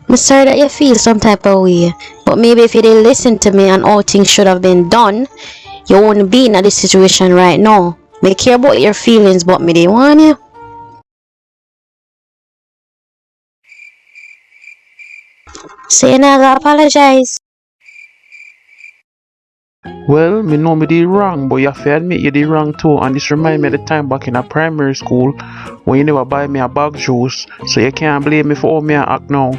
I'm sorry that you feel some type of way, but maybe if you did listen to me and all things should have been done, you wouldn't be in this situation right now. Me care about your feelings, but me they want you. So you not gonna apologize. Well, me know me did wrong, but you have to admit you did wrong too. And this remind me of the time back in a primary school when you never buy me a bag juice, so you can't blame me for how me I act now.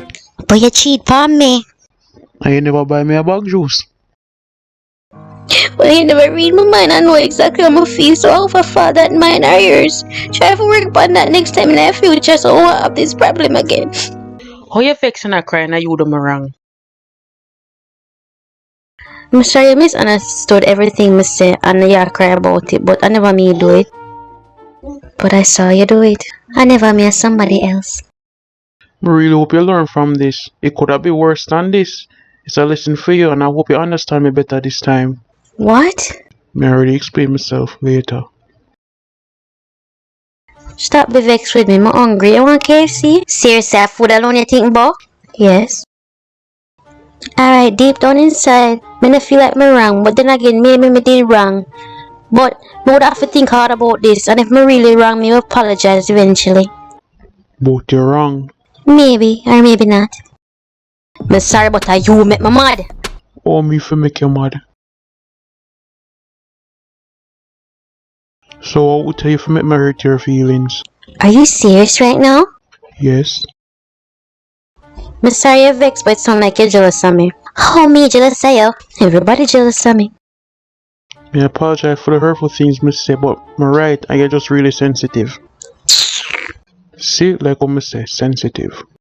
But you cheat on me. And you never buy me a bag juice. Well, you never read my mind. I know exactly how I feel, so how for fall that mine are yours. Try to work on that next time in the future so I won't have this problem again. How you vexing and crying and you do me wrong? I'm sorry you misunderstood everything me say and you cry about it, but I never me do it. But I saw you do it. I never met somebody else. I really hope you learn from this. It could have been worse than this. It's a lesson for you and I hope you understand me better this time. What? Me already explain myself later. Stop be vexed with me. I'm hungry. You want KFC? Seriously, food alone you think about? Yes. Alright, deep down inside, me not feel like me wrong, but then again, maybe me did wrong. But me would have to think hard about this, and if me really wrong, me will apologize eventually. But you're wrong. Maybe, or maybe not. Me sorry, but you make me mad. Oh, me for make you mad. So I would tell you for make me hurt your feelings. Are you serious right now? Yes. Me sorry you're vexed, but it sound like you're jealous of me. How me jealous of you? Everybody jealous of me. I apologize for the hurtful things me say, but me right and you're just really sensitive. See, like what me say, sensitive.